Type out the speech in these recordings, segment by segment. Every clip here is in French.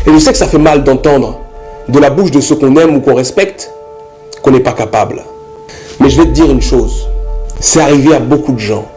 Et je sais que ça fait mal d'entendre de la bouche de ceux qu'on aime ou qu'on respecte qu'on n'est pas capable. Mais je vais te dire une chose, c'est arrivé à beaucoup de gens.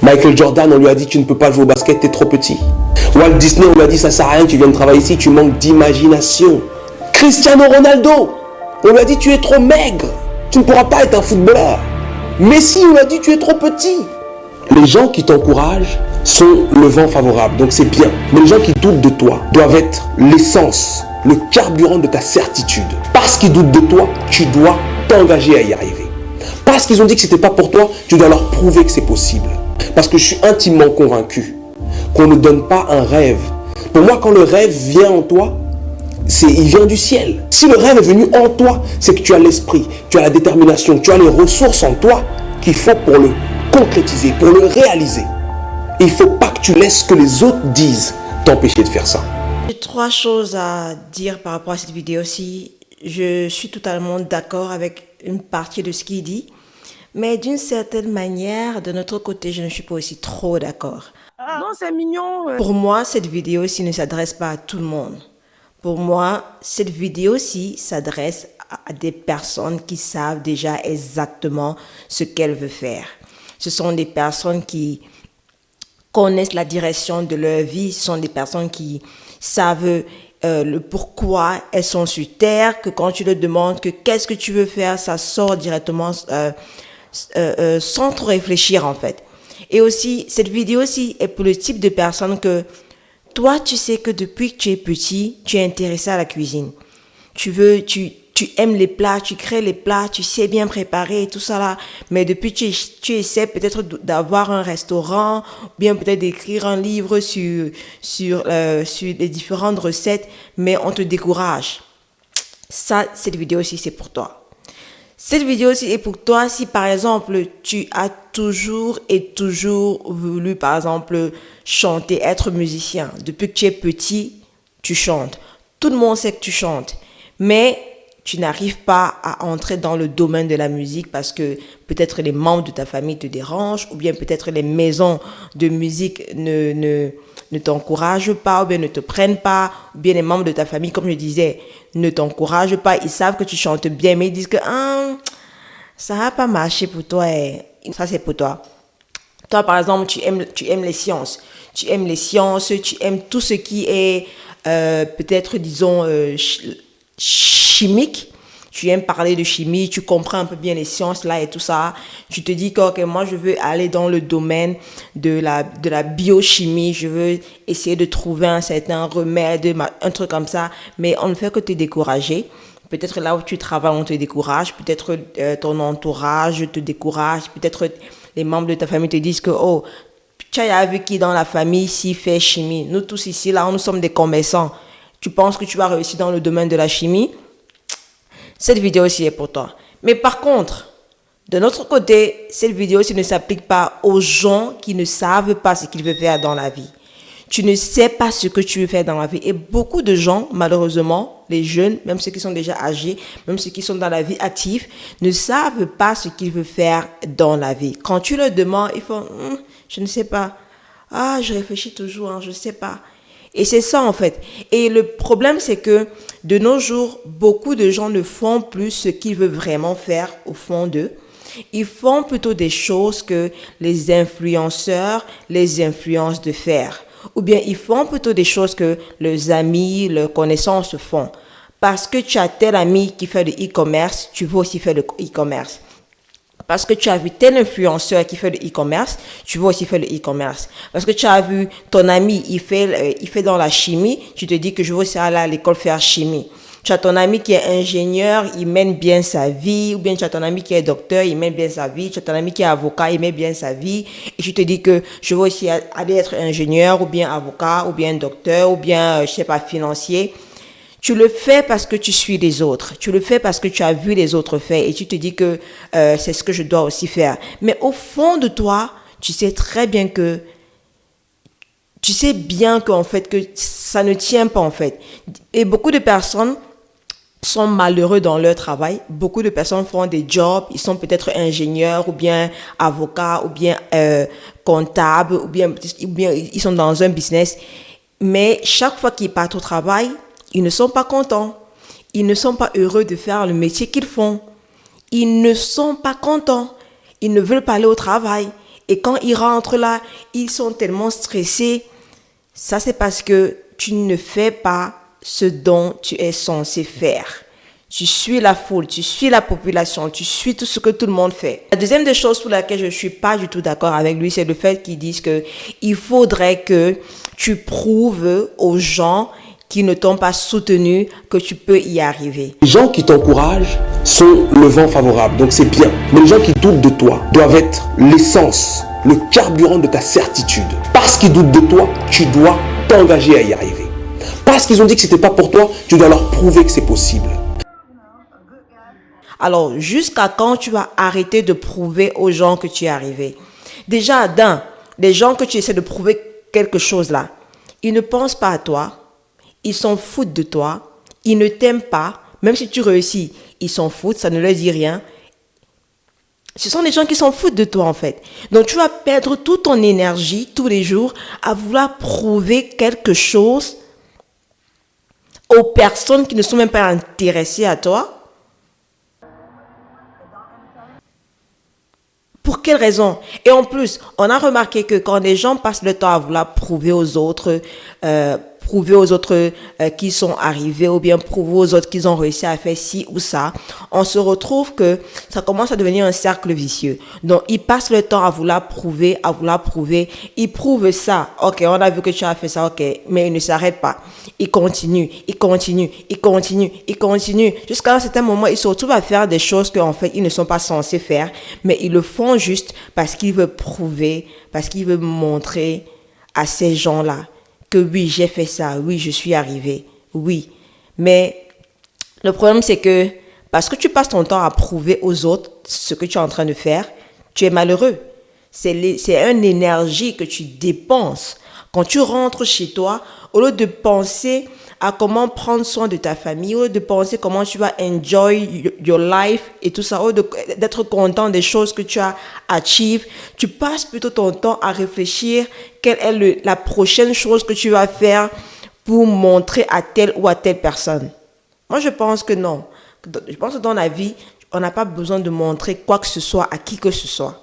Michael Jordan, on lui a dit tu ne peux pas jouer au basket, tu es trop petit. Walt Disney, on lui a dit ça sert à rien, tu viens de travailler ici, tu manques d'imagination. Cristiano Ronaldo, on lui a dit tu es trop maigre, tu ne pourras pas être un footballeur. Messi, on lui a dit tu es trop petit. Les gens qui t'encouragent sont le vent favorable, donc c'est bien. Mais les gens qui doutent de toi doivent être l'essence, le carburant de ta certitude. Parce qu'ils doutent de toi, tu dois t'engager à y arriver. Parce qu'ils ont dit que ce n'était pas pour toi, tu dois leur prouver que c'est possible. Parce que je suis intimement convaincu qu'on ne donne pas un rêve. Pour moi, quand le rêve vient en toi, il vient du ciel. Si le rêve est venu en toi, c'est que tu as l'esprit, tu as la détermination, tu as les ressources en toi qu'il faut pour le concrétiser, pour le réaliser. Et il ne faut pas que tu laisses que les autres disent t'empêcher de faire ça. J'ai 3 choses à dire par rapport à cette vidéo-ci. Je suis totalement d'accord avec une partie de ce qu'il dit. Mais d'une certaine manière, de notre côté, je ne suis pas aussi trop d'accord. Non, c'est mignon. Pour moi, cette vidéo-ci ne s'adresse pas à tout le monde. Pour moi, cette vidéo-ci s'adresse à des personnes qui savent déjà exactement ce qu'elles veulent faire. Ce sont des personnes qui connaissent la direction de leur vie. Ce sont des personnes qui savent le pourquoi elles sont sur Terre, que quand tu leur demandes que qu'est-ce que tu veux faire, ça sort directement sans trop réfléchir en fait. Et aussi, cette vidéo-ci est pour le type de personne que toi, tu sais que depuis que tu es petit, tu es intéressé à la cuisine. Tu aimes les plats, tu crées les plats, tu sais bien préparer et tout ça là. Mais depuis tu essaies peut-être d'avoir un restaurant, ou bien peut-être d'écrire un livre sur les différentes recettes, mais on te décourage. Ça, cette vidéo aussi, c'est pour toi. Cette vidéo aussi est pour toi si, par exemple, tu as toujours voulu, par exemple, chanter, être musicien. Depuis que tu es petit, tu chantes. Tout le monde sait que tu chantes. Mais tu n'arrives pas à entrer dans le domaine de la musique parce que peut-être les membres de ta famille te dérangent ou bien peut-être les maisons de musique ne t'encouragent pas ou bien ne te prennent pas ou bien les membres de ta famille, comme je disais, ne t'encouragent pas. Ils savent que tu chantes bien mais ils disent que ça va pas marcher pour toi. Ça, c'est pour toi. Toi, par exemple, tu aimes les sciences. Tu aimes les sciences, tu aimes tout ce qui est peut-être, disons, chimique. Tu aimes parler de chimie, tu comprends un peu bien les sciences là et tout ça. Tu te dis que okay, moi, je veux aller dans le domaine de la biochimie. Je veux essayer de trouver un certain remède, un truc comme ça. Mais on ne fait que te décourager. Peut-être là où tu travailles, on te décourage. Peut-être ton entourage te décourage. Peut-être les membres de ta famille te disent que, oh, tu as vu qui dans la famille ici fait chimie. Nous tous ici, là, nous sommes des commerçants. Tu penses que tu vas réussir dans le domaine de la chimie? Cette vidéo aussi est pour toi. Mais par contre, de notre côté, cette vidéo aussi ne s'applique pas aux gens qui ne savent pas ce qu'ils veulent faire dans la vie. Tu ne sais pas ce que tu veux faire dans la vie. Et beaucoup de gens, malheureusement, les jeunes, même ceux qui sont déjà âgés, même ceux qui sont dans la vie active, ne savent pas ce qu'ils veulent faire dans la vie. Quand tu leur demandes, ils font « je ne sais pas ». « Ah, je réfléchis toujours, je ne sais pas ». Et c'est ça en fait. Et le problème, c'est que de nos jours, beaucoup de gens ne font plus ce qu'ils veulent vraiment faire au fond d'eux. Ils font plutôt des choses que les influenceurs les influencent de faire. Ou bien ils font plutôt des choses que leurs amis, leurs connaissances font. Parce que tu as tel ami qui fait le e-commerce, tu veux aussi faire le e-commerce. Parce que tu as vu tel influenceur qui fait le e-commerce, tu veux aussi faire le e-commerce. Parce que tu as vu ton ami, il fait dans la chimie, tu te dis que je veux aussi aller à l'école faire chimie. Tu as ton ami qui est ingénieur, il mène bien sa vie, ou bien tu as ton ami qui est docteur, il mène bien sa vie, tu as ton ami qui est avocat, il mène bien sa vie, et tu te dis que je veux aussi aller être ingénieur, ou bien avocat, ou bien docteur, ou bien, je sais pas, financier. Tu le fais parce que tu suis les autres. Tu le fais parce que tu as vu les autres faire et tu te dis que c'est ce que je dois aussi faire. Mais au fond de toi, tu sais très bien que en fait que ça ne tient pas en fait. Et beaucoup de personnes sont malheureux dans leur travail. Beaucoup de personnes font des jobs, ils sont peut-être ingénieurs ou bien avocats ou bien comptables ou bien ils sont dans un business. Mais chaque fois qu'ils partent au travail, ils ne sont pas contents. Ils ne sont pas heureux de faire le métier qu'ils font. Ils ne sont pas contents. Ils ne veulent pas aller au travail. Et quand ils rentrent là, ils sont tellement stressés. Ça, c'est parce que tu ne fais pas ce dont tu es censé faire. Tu suis la foule, tu suis la population, tu suis tout ce que tout le monde fait. La deuxième des choses pour laquelle je ne suis pas du tout d'accord avec lui, c'est le fait qu'ils disent qu'il faudrait que tu prouves aux gens qui ne t'ont pas soutenu que tu peux y arriver. Les gens qui t'encouragent sont le vent favorable, donc c'est bien. Mais les gens qui doutent de toi doivent être l'essence, le carburant de ta certitude. Parce qu'ils doutent de toi, tu dois t'engager à y arriver. Parce qu'ils ont dit que ce n'était pas pour toi, tu dois leur prouver que c'est possible. Alors, jusqu'à quand tu vas arrêter de prouver aux gens que tu es arrivé? Déjà, les gens que tu essaies de prouver quelque chose là, ils ne pensent pas à toi, ils s'en foutent de toi, ils ne t'aiment pas, même si tu réussis, ils s'en foutent, ça ne leur dit rien. Ce sont des gens qui s'en foutent de toi en fait. Donc tu vas perdre toute ton énergie tous les jours à vouloir prouver quelque chose aux personnes qui ne sont même pas intéressées à toi. Pour quelle raison? Et en plus, on a remarqué que quand les gens passent le temps à vouloir prouver aux autres qui sont arrivés ou bien prouver aux autres qu'ils ont réussi à faire ci ou ça, on se retrouve que ça commence à devenir un cercle vicieux. Donc, ils passent le temps à vouloir prouver, ils prouvent ça. Ok, on a vu que tu as fait ça, ok, mais ils ne s'arrêtent pas. Ils continuent. Jusqu'à un certain moment, ils se retrouvent à faire des choses qu'en fait, ils ne sont pas censés faire, mais ils le font juste parce qu'ils veulent prouver, parce qu'ils veulent montrer à ces gens-là que oui, j'ai fait ça, oui, je suis arrivé, oui. Mais le problème, c'est que parce que tu passes ton temps à prouver aux autres ce que tu es en train de faire, tu es malheureux. C'est une énergie que tu dépenses. Quand tu rentres chez toi, au lieu de penser à comment prendre soin de ta famille, au lieu de penser comment tu vas enjoy your life et tout ça, au lieu d'être content des choses que tu as achieve, tu passes plutôt ton temps à réfléchir quelle est la prochaine chose que tu vas faire pour montrer à telle ou à telle personne. Moi, je pense que non. Je pense que dans la vie, on n'a pas besoin de montrer quoi que ce soit à qui que ce soit.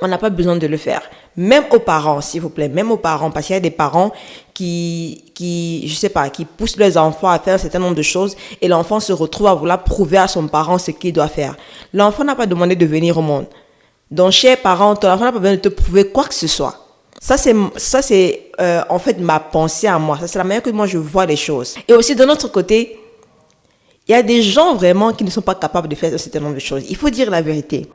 On n'a pas besoin de le faire. Même aux parents, s'il vous plaît, même aux parents, parce qu'il y a des parents qui poussent leurs enfants à faire un certain nombre de choses et l'enfant se retrouve à vouloir prouver à son parent ce qu'il doit faire. L'enfant n'a pas demandé de venir au monde. Donc, chers parents, ton enfant n'a pas besoin de te prouver quoi que ce soit. Ça, c'est en fait ma pensée à moi. Ça, c'est la manière que moi, je vois les choses. Et aussi, de notre côté, il y a des gens vraiment qui ne sont pas capables de faire un certain nombre de choses. Il faut dire la vérité.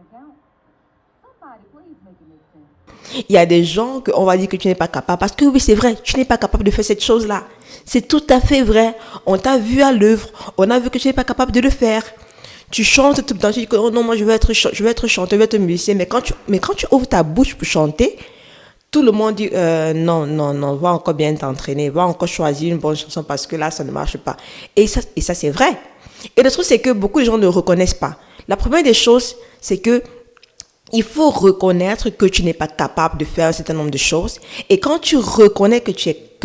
Il y a des gens qu'on va dire que tu n'es pas capable. Parce que oui, c'est vrai, tu n'es pas capable de faire cette chose-là. C'est tout à fait vrai. On t'a vu à l'œuvre. On a vu que tu n'es pas capable de le faire. Tu chantes tout le temps. Tu dis que oh non, moi je veux être chanteur, je veux être musicien. Mais quand tu ouvres ta bouche pour chanter, tout le monde dit non, va encore bien t'entraîner. Va encore choisir une bonne chanson parce que là, ça ne marche pas. Et ça c'est vrai. Et le truc, c'est que beaucoup de gens ne reconnaissent pas. La première des choses, c'est que il faut reconnaître que tu n'es pas capable de faire un certain nombre de choses. Et quand tu reconnais que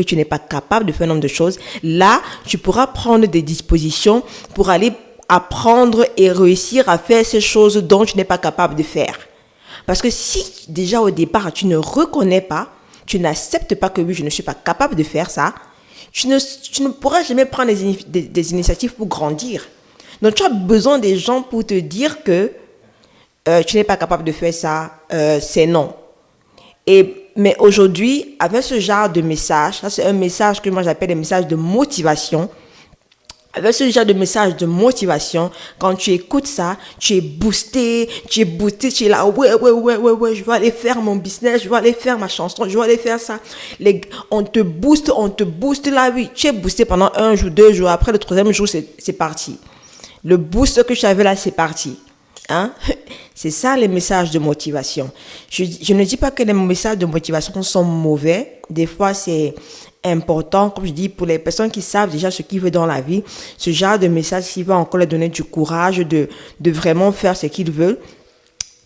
tu n'es pas capable de faire un nombre de choses, là, tu pourras prendre des dispositions pour aller apprendre et réussir à faire ces choses dont tu n'es pas capable de faire. Parce que si déjà au départ, tu ne reconnais pas, tu n'acceptes pas que oui, je ne suis pas capable de faire ça, tu ne pourras jamais prendre des initiatives pour grandir. Donc, tu as besoin des gens pour te dire que tu n'es pas capable de faire ça, c'est non. Mais aujourd'hui, avec ce genre de message, ça c'est un message que moi j'appelle un message de motivation. Avec ce genre de message de motivation, quand tu écoutes ça, tu es boosté, tu es là, ouais, je vais aller faire mon business, je vais aller faire ma chanson, je vais aller faire ça. On te booste là, oui, tu es boosté pendant 1 jour, 2 jours, après le 3e jour, c'est parti. Le boost que tu avais là, c'est parti. Hein? C'est ça les messages de motivation. Je ne dis pas que les messages de motivation sont mauvais. Des fois, c'est important, comme je dis, pour les personnes qui savent déjà ce qu'ils veulent dans la vie. Ce genre de message qui va encore leur donner du courage de vraiment faire ce qu'ils veulent.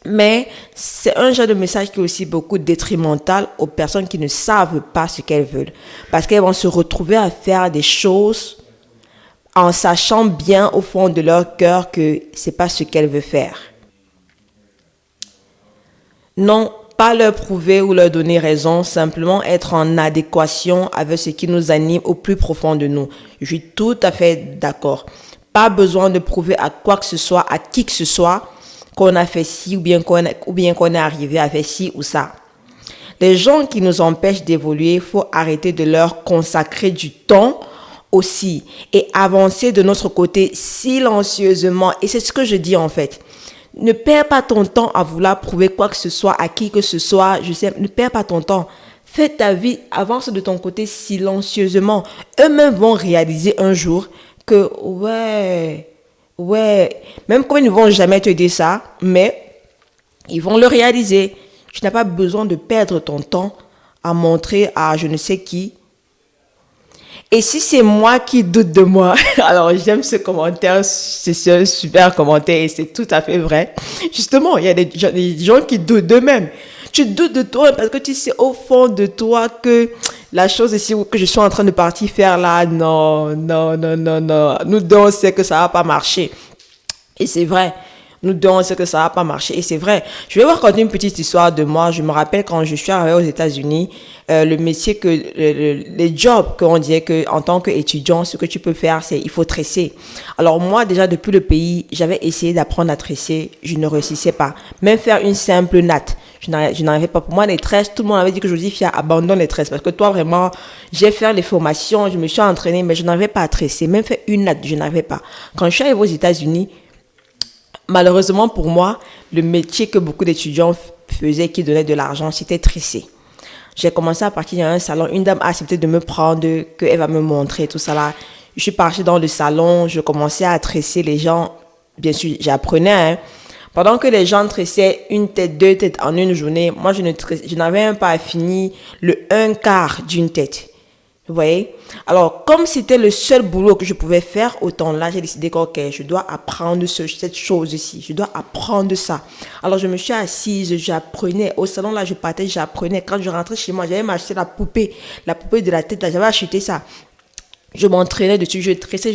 Mais c'est un genre de message qui est aussi beaucoup détrimental aux personnes qui ne savent pas ce qu'elles veulent. Parce qu'elles vont se retrouver à faire des choses en sachant bien au fond de leur cœur que c'est pas ce qu'elles veulent faire. Non, pas leur prouver ou leur donner raison, simplement être en adéquation avec ce qui nous anime au plus profond de nous. Je suis tout à fait d'accord. Pas besoin de prouver à quoi que ce soit, à qui que ce soit, qu'on a fait ci ou bien qu'on est arrivé à faire ci ou ça. Les gens qui nous empêchent d'évoluer, il faut arrêter de leur consacrer du temps aussi et avancer de notre côté silencieusement. Et c'est ce que je dis en fait. Ne perds pas ton temps à vouloir prouver quoi que ce soit, à qui que ce soit. Je sais, ne perds pas ton temps. Fais ta vie, avance de ton côté silencieusement. Eux-mêmes vont réaliser un jour que, même comme ils ne vont jamais te dire ça, mais ils vont le réaliser. Tu n'as pas besoin de perdre ton temps à montrer à je ne sais qui. Et si c'est moi qui doute de moi, alors j'aime ce commentaire, c'est un super commentaire et c'est tout à fait vrai. Justement, il y a des gens qui doutent d'eux-mêmes. Tu doutes de toi parce que tu sais au fond de toi que la chose ici que je suis en train de partir faire là, non. Nous deux, on sait que ça va pas marcher. Et c'est vrai. Nous deux, on sait que ça va pas marcher. Et c'est vrai. Je vais vous raconter une petite histoire de moi. Je me rappelle quand je suis arrivée aux États-Unis, le métier les jobs qu'on disait que en tant qu'étudiant, ce que tu peux faire, c'est il faut tresser. Alors moi, déjà depuis le pays, j'avais essayé d'apprendre à tresser. Je ne réussissais pas. Même faire une simple natte, je n'arrivais pas. Pour moi, les tresses, tout le monde avait dit que Joseph, abandonne les tresses. Parce que toi, vraiment, j'ai fait les formations, je me suis entraînée, mais je n'arrivais pas à tresser. Même faire une natte, je n'arrivais pas. Quand je suis arrivée aux États-Unis, malheureusement pour moi, le métier que beaucoup d'étudiants faisaient qui donnait de l'argent, c'était tresser. J'ai commencé à partir dans un salon. Une dame a accepté de me prendre, qu'elle va me montrer tout ça là. Je suis partie dans le salon, je commençais à tresser les gens. Bien sûr, j'apprenais. Hein. Pendant que les gens tressaient une tête, deux têtes en une journée, moi, je n'avais même pas fini le un quart d'une tête. Vous voyez? Alors, comme c'était le seul boulot que je pouvais faire, autant là, j'ai décidé que, ok, je dois apprendre cette chose-ci. Je dois apprendre ça. Alors, je me suis assise, j'apprenais. Au salon, là, je partais, j'apprenais. Quand je rentrais chez moi, j'avais acheté la poupée de la tête, là, j'avais acheté ça. Je m'entraînais dessus, je tressais,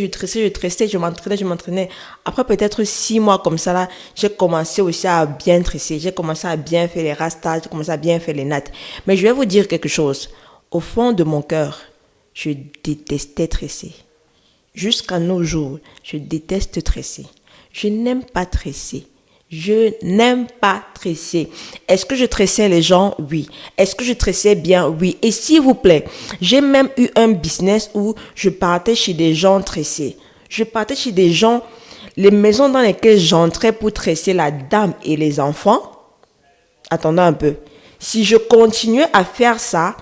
je m'entraînais. Après peut-être 6 mois comme ça, là, j'ai commencé aussi à bien tresser. J'ai commencé à bien faire les rastas, j'ai commencé à bien faire les nattes. Mais je vais vous dire quelque chose. Au fond de mon cœur, je détestais tresser. Jusqu'à nos jours, je déteste tresser. Je n'aime pas tresser. Je n'aime pas tresser. Est-ce que je tressais les gens? Oui. Est-ce que je tressais bien? Oui. Et s'il vous plaît, j'ai même eu un business où je partais chez des gens tressés. Je partais chez des gens, les maisons dans lesquelles j'entrais pour tresser la dame et les enfants. Attendez un peu. Si je continuais à faire ça,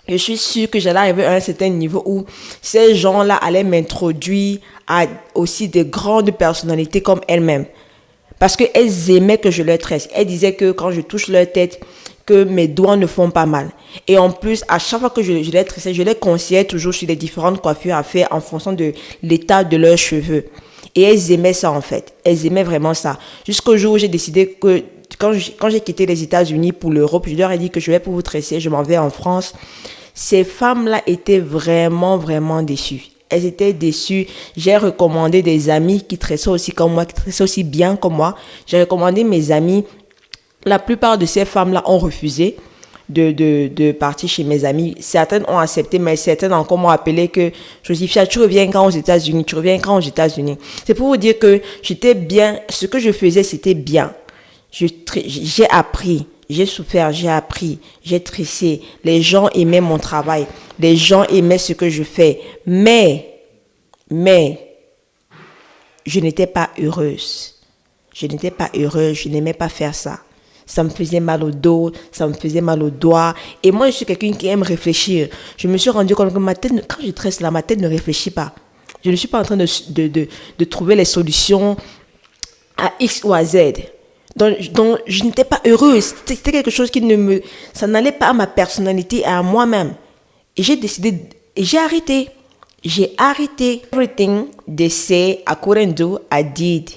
je suis sûre que j'allais arriver à un certain niveau où ces gens-là allaient m'introduire à aussi de grandes personnalités comme elles-mêmes. Parce qu'elles aimaient que je leur tresse. Elles disaient que quand je touche leur tête, que mes doigts ne font pas mal. Et en plus, à chaque fois que je les tressais, je les conseillais toujours sur les différentes coiffures à faire en fonction de l'état de leurs cheveux. Et elles aimaient ça en fait. Elles aimaient vraiment ça. Jusqu'au jour où j'ai décidé que quand j'ai quitté les États-Unis pour l'Europe, je leur ai dit que je vais pour vous tresser, je m'en vais en France. Ces femmes-là étaient vraiment, vraiment déçues. Elles étaient déçues. J'ai recommandé des amis qui tressaient aussi comme moi, qui tressaient aussi bien comme moi. J'ai recommandé mes amis. La plupart de ces femmes-là ont refusé de partir chez mes amis. Certaines ont accepté, mais certaines encore m'ont appelé que Josephia, tu reviens quand aux États-Unis? Tu reviens quand aux États-Unis? C'est pour vous dire que j'étais bien. Ce que je faisais, c'était bien. J'ai appris. J'ai souffert, j'ai appris, j'ai tressé. Les gens aimaient mon travail. Les gens aimaient ce que je fais. Mais, je n'étais pas heureuse. Je n'aimais pas faire ça. Ça me faisait mal au dos, ça me faisait mal aux doigts. Et moi, je suis quelqu'un qui aime réfléchir. Je me suis rendu compte que ma tête, quand je tresse là, ma tête ne réfléchit pas. Je ne suis pas en train de trouver les solutions à X ou à Z. Donc, je n'étais pas heureuse. C'était quelque chose ça n'allait pas à ma personnalité et à moi-même. Et j'ai décidé, et j'ai arrêté. Everything they say I couldn't do, I did.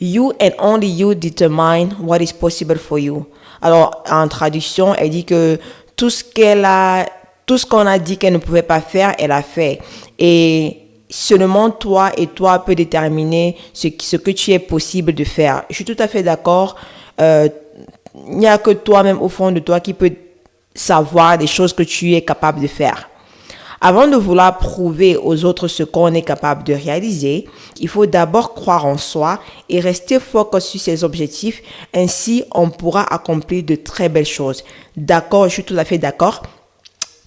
You and only you determine what is possible for you. Alors, en traduction, elle dit que tout ce qu'on a dit qu'elle ne pouvait pas faire, elle a fait. Et seulement toi et toi peut déterminer ce que tu es possible de faire. Je suis tout à fait d'accord. Il n'y a que toi-même au fond de toi qui peut savoir des choses que tu es capable de faire. Avant de vouloir prouver aux autres ce qu'on est capable de réaliser, il faut d'abord croire en soi et rester focus sur ses objectifs. Ainsi, on pourra accomplir de très belles choses. D'accord, je suis tout à fait d'accord.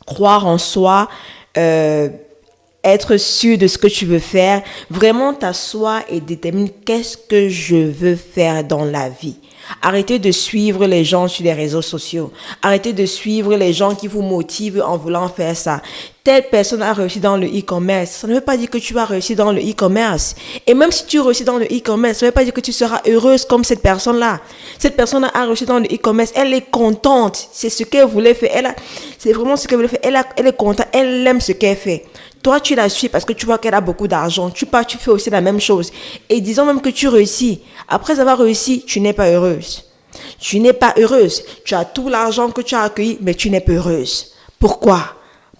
Croire en soi, être sûr de ce que tu veux faire, vraiment t'asseoir et déterminer qu'est-ce que je veux faire dans la vie. Arrêtez de suivre les gens sur les réseaux sociaux. Arrêtez de suivre les gens qui vous motivent en voulant faire ça. Telle personne a réussi dans le e-commerce. Ça ne veut pas dire que tu vas réussir dans le e-commerce. Et même si tu réussis dans le e-commerce, ça ne veut pas dire que tu seras heureuse comme cette personne-là. Cette personne a réussi dans le e-commerce. Elle est contente. C'est ce qu'elle voulait faire. C'est vraiment ce qu'elle voulait faire. Elle est contente. Elle aime ce qu'elle fait. Toi, tu la suis parce que tu vois qu'elle a beaucoup d'argent. Tu fais aussi la même chose. Et disons même que tu réussis. Après avoir réussi, tu n'es pas heureuse. Tu n'es pas heureuse. Tu as tout l'argent que tu as accueilli, mais tu n'es pas heureuse. Pourquoi?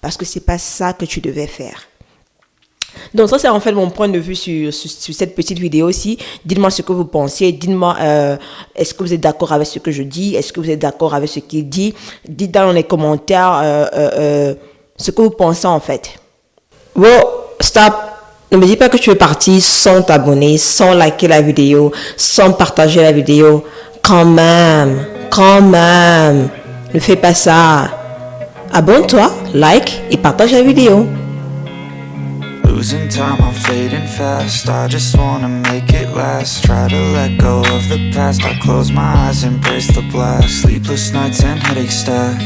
Parce que c'est pas ça que tu devais faire. Donc ça, c'est en fait mon point de vue sur cette petite vidéo-ci. Dites-moi ce que vous pensez. Dites-moi, est-ce que vous êtes d'accord avec ce que je dis? Est-ce que vous êtes d'accord avec ce qu'il dit? Dites dans les commentaires ce que vous pensez en fait. Bon, stop. Ne me dis pas que tu es parti sans t'abonner, sans liker la vidéo, sans partager la vidéo. Quand même. Ne fais pas ça. Abonne-toi, like et partage la vidéo. Losing time, I'm fading fast. I just wanna make it last. Try to let go of the past. I close my eyes, embrace the blast. Sleepless nights and headaches stack.